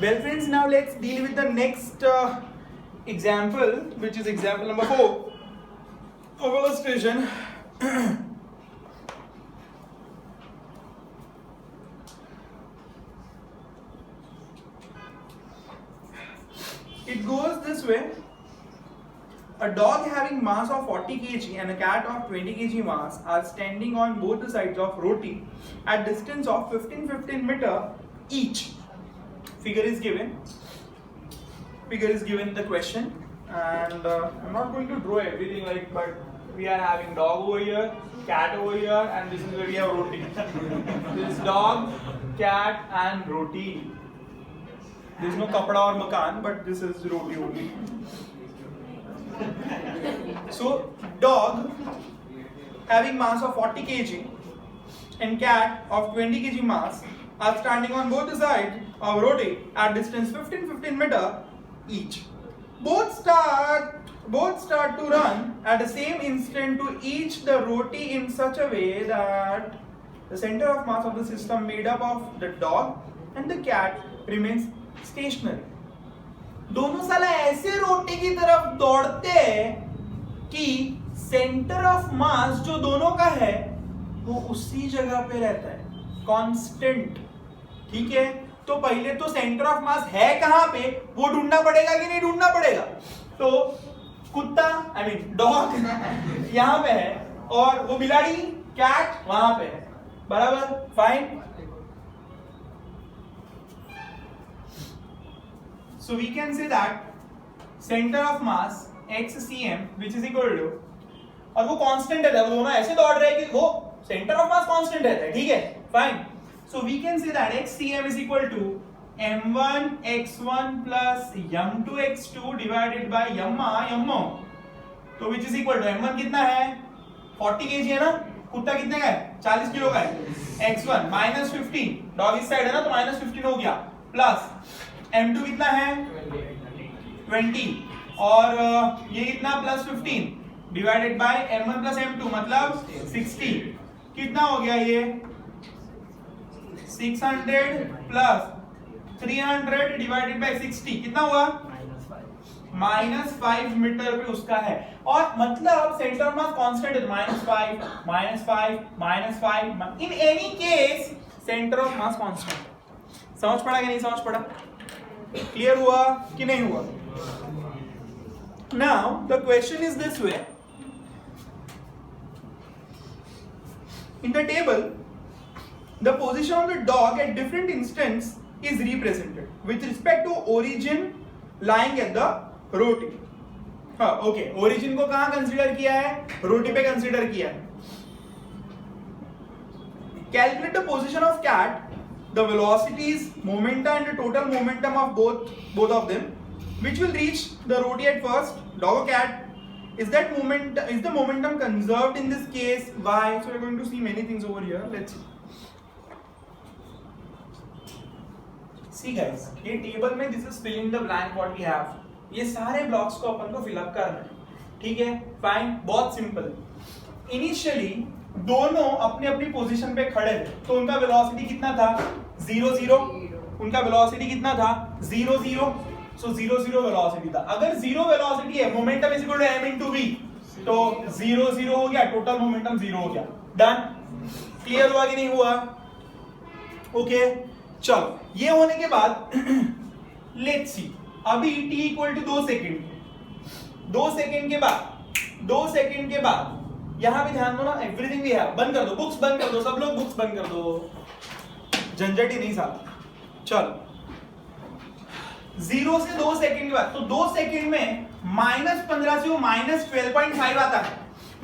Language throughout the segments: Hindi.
Well friends, now let's deal with the next example, which is example number 4 of illustration. It goes this way. A dog having mass of 40 kg and a cat of 20 kg mass are standing on both the sides of roti at distance of 15 meter each. Figure is given the question, and I'm not going to draw everything but we are having dog over here, cat over here, and this is where we have roti. This is dog, cat and roti. There is no kapda or makan, but this is roti only. So dog having mass of 40 kg and cat of 20 kg mass are standing on both the sides of roti at distance 15 meter each. Both start to run at the same instant to each the roti in such a way that the center of mass of the system made up of the dog and the cat remains stationary. दोनों साला ऐसे रोटी की तरफ दौड़ते हैं कि सेंटर ऑफ मास जो दोनों का है वो उसी जगह पे रहता है, कांस्टेंट. ठीक है, तो पहले तो सेंटर ऑफ मास है कहां पे वो ढूंढना पड़ेगा कि नहीं ढूंढना पड़ेगा. तो कुत्ता डॉग यहां पे है और वो बिलाड़ी कैट वहां पे है. बराबर, fine. So we can say that center of mass xcm which is equal to, और वो कांस्टेंट रहता है, वो दोनों ऐसे दौड़ रहे हैं कि वो सेंटर ऑफ मास कांस्टेंट रहता है. ठीक है, fine. So we can say that xcm is equal to m1 x1 plus m2 x2 divided by m0. तो which is equal to m1 कितना है 40 kg है ना, कुत्ता कितने का है 40 किलो का है, x1 minus 15, डॉग इस साइड है ना तो minus 15 हो गया, प्लस m2 कितना है 20 और ये कितना plus 15 divided by m1 plus m2 मतलब 60. कितना हो गया ये 600 प्लस 300 डिवाइडेड बाय 60 कितना हुआ -5 मीटर पे उसका है. और मतलब सेंटर ऑफ मास कांस्टेंट है, -5 in any case centre of mass constant. समझ पड़ा कि नहीं समझ पड़ा? क्लियर हुआ कि नहीं हुआ? Now the question is this way. In the table, the position of the dog at different instants is represented with respect to origin lying at the roti. हाँ, ओके. origin को कहाँ कंसीडर किया है? रोटी पे कंसीडर किया है. Calculate the position of cat, the velocities, momenta and the total momentum of both of them, which will reach the roti at first, dog or cat. Is the momentum conserved in this case? Why? So we're going to see many things over here. Let's see. See guys, ये टेबल में this is filling the blank what we have. ये सारे ब्लॉक्स को अपन को फिल अप करना है. ठीक है, फाइन. बहुत सिंपल. इनिशियली दोनों अपने अपनी पोजीशन पे खड़े थे तो उनका वेलोसिटी कितना था 0 उनका वेलोसिटी कितना था 0 सो 0 वेलोसिटी था. अगर 0 वेलोसिटी है momentum is equal to m into v, तो 0 हो गया, टोटल मोमेंटम 0 हो गया. डन. क्लियर हुआ कि नहीं हुआ? ओके, चलो. ये होने के बाद लेट्स सी. अभी t equal to 2 second. 2 second के बाद यहां पे ध्यान दो ना, एवरीथिंग वी हैव. बंद कर दो, बुक्स बंद कर दो, सब लोग बुक्स बंद कर दो, झंझट ही नहीं साथ. चलो 0 से 2 सेकंड के बाद, तो 2 सेकंड में -15 से वो -12.5 आता है.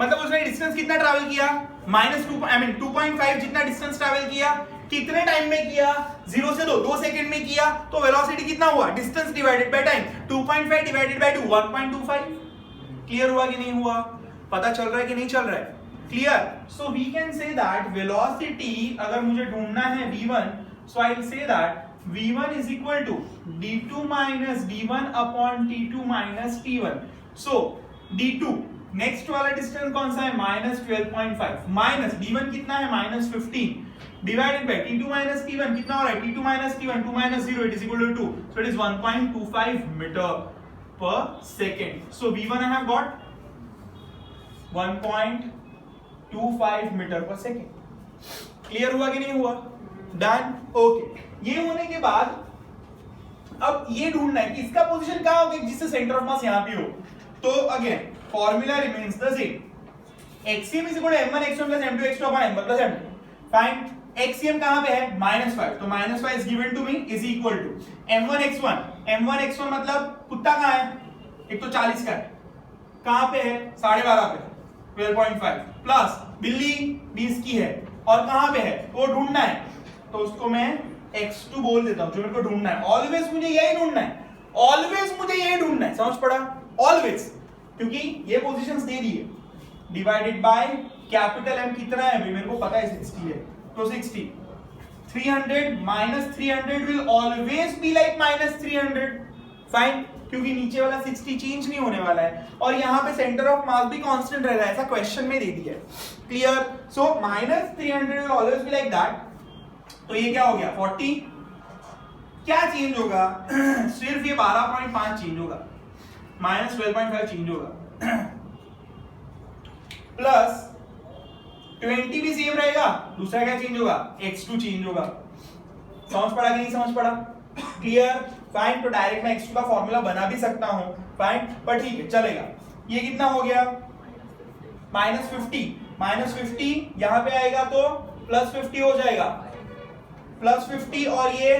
मतलब उसने डिस्टेंस कितना ट्रैवल किया 2.5 जितना डिस्टेंस ट्रैवल किया. कितने टाइम में किया 0 से 2 सेकंड में किया. तो वेलोसिटी कितना हुआ distance divided by time, 2.5 divided by 2 1.25. Clear हुआ कि नहीं हुआ? पता चल रहा है कि नहीं चल रहा है? Clear. So we can say that velocity अगर मुझे ढूंढना है v1, so I will say that v1 is equal to d2 minus d1 upon t2 minus t1. So d2 next वाला डिस्टेंस कौन सा है -12.5 माइनस d1 कितना है -15 divided by t2 minus t1 कितना हो रहा है t2 minus t1 2 minus 0 it is equal to 2 so it is 1.25 metre per second so v1 I have got 1.25 metre per second clear हुआ कि नहीं हुआ डन ओके ये होने के बाद अब ये ढूंढना है कि इसका पोजीशन कहां होगा जिससे सेंटर ऑफ मास यहां पे हो तो again formula remains the same xcm is equal to m1 x1 plus m2 x2 upon m1 plus m2 find xcm कहां पे है -5 तो -5 is given to me is equal to m1 x1 मतलब कुत्ता कहां है एक तो 40 का है कहां पे है 12.5 पे 12.5 प्लस बिल्ली 20 की है और कहां पे है वो ढूंढना है तो उसको मैं x2 बोल देता हूं जो मेरे को ढूंढना है ऑलवेज मुझे यही ढूंढना है समझ पड़ा ऑलवेज क्योंकि ये पोजीशंस दे दी है डिवाइडेड बाय कैपिटल M कितना है भाई मेरे को पता है 60 है तो 60 300 minus 300 will always be like minus 300 fine क्योंकि नीचे वाला 60 चेंज नहीं होने वाला है और यहाँ पे सेंटर ऑफ मास भी कांस्टेंट रह रहा है ऐसा क्वेश्चन में दे दिया है clear so -300 will always be like that तो ये क्या हो गया 40 क्या चेंज होगा सिर्फ ये 12.5 चेंज होगा -12.5 चेंज होगा प्लस 20 भी सेम रहेगा दूसरा क्या चेंज होगा x2 चेंज होगा समझ पड़ा कि नहीं समझ पड़ा क्लियर फाइन तो डायरेक्ट मैं x2 का फॉर्मूला बना भी सकता हूं फाइन पर ठीक है चलेगा ये कितना हो गया -50 यहां पे आएगा तो +50 हो जाएगा +50 और ये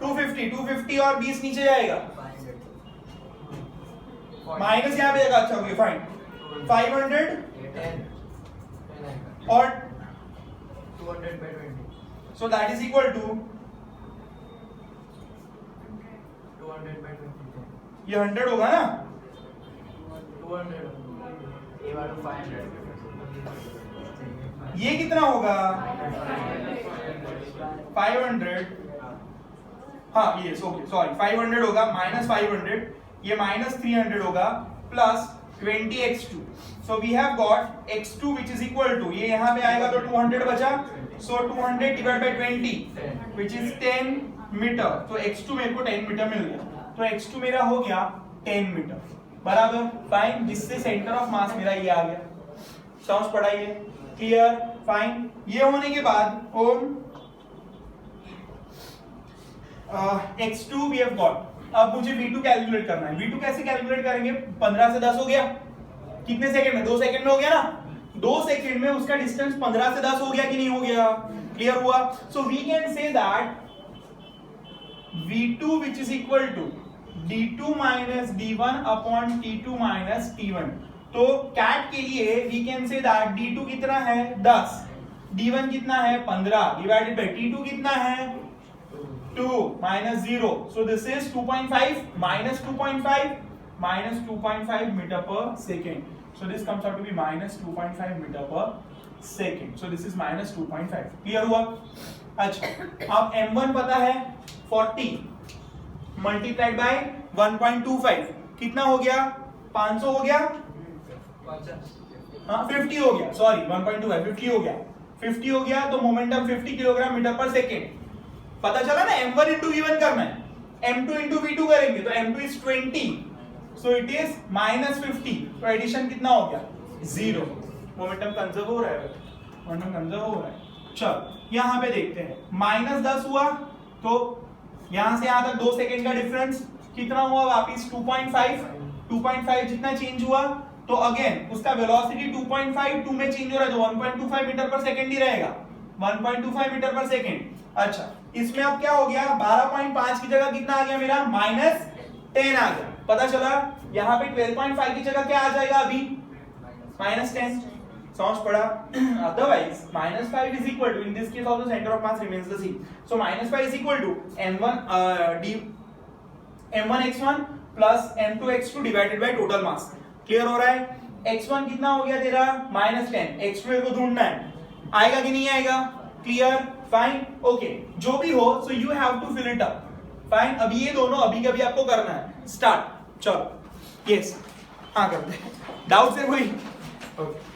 250 और 20 नीचे जाएगा माइनस यहां पे जाएगा अच्छा हो गया फाइन 500 और 200 by 20 so that is equal to 200 by 20 ये 100 होगा ना 200 ये वाला 500 ये कितना होगा 500 हाँ ये ओके सॉरी 500 होगा -500 ये -300 होगा plus 20x2 so we have got x2 which is equal to ये यहाँ पे आएगा तो 200 बचा so 200 divided by 20 which is 10 metre तो x2 मेरे को 10 मीटर मिल गया तो x2 मेरा हो गया 10 मीटर बराबर फाइन जिससे सेंटर ऑफ मास मेरा ये आ गया समझ पड़ा ये क्लियर फाइन ये होने के बाद ओम x2 we have got अब मुझे v2 कैलकुलेट करना है v2 कैसे कैलकुलेट करेंगे 15 से 10 हो गया कितने सेकंड में 2 सेकंड में हो गया ना 2 सेकंड में उसका डिस्टेंस 15 से 10 हो गया कि नहीं हो गया क्लियर हुआ so we can say that v2 which is equal to d2 minus d1 upon t2 minus t1 तो कैट के लिए we can say that d2 कितना है 10 d1 कितना है 15 डिवाइडेड बाय t2 कितना है 2 minus 0 so this is 2.5 minus 2.5 meter per second so this comes out to be minus 2.5 meter per second so this is minus 2.5 clear हुआ अच्छा अब m1 पता है 40 मल्टीप्लाइड बाय 1.25 कितना हो गया 500 हो गया हाँ 50 हो गया सॉरी 1.25 50 हो गया 50 हो गया तो मोमेंटम 50 किलोग्राम मीटर पर सेकेंड पता चला ना m1 into v1 करना है m2 into v2 करेंगे तो m2 is 20 so it is -50 तो एडिशन कितना हो गया 0 मोमेंटम कंजर्व हो रहा है चल यहां पे देखते हैं -10 हुआ तो यहां से यहां तक 2 सेकंड का डिफरेंस कितना हुआ वापस 2.5 जितना चेंज हुआ तो अगेन उसका वेलोसिटी 2.5 2 में चेंज हो रहा है तो 1.25 मीटर पर सेकंड ही रहेगा 1.25 मीटर पर सेकंड अच्छा इसमें अब क्या हो गया 12.5 की जगह कितना आ गया मेरा -10 आ गया पता चला यहाँ पे 12.5 की जगह क्या आ जाएगा अभी -10 समझ पड़ा otherwise -5 is equal to in this case also center of mass remains the same so -5 is equal to m1 x1 plus m2 x2 divided by total mass clear हो रहा है x1 कितना हो गया तेरा -10 x2 मेरे को ढूंढना है आएगा कि नहीं आएगा क्लियर फाइन ओके जो भी हो so you have to fill it up fine अभी ये दोनों अभी कभी आपको करना है स्टार्ट चलो यस हाँ करते हैं, डाउट है कोई? ओके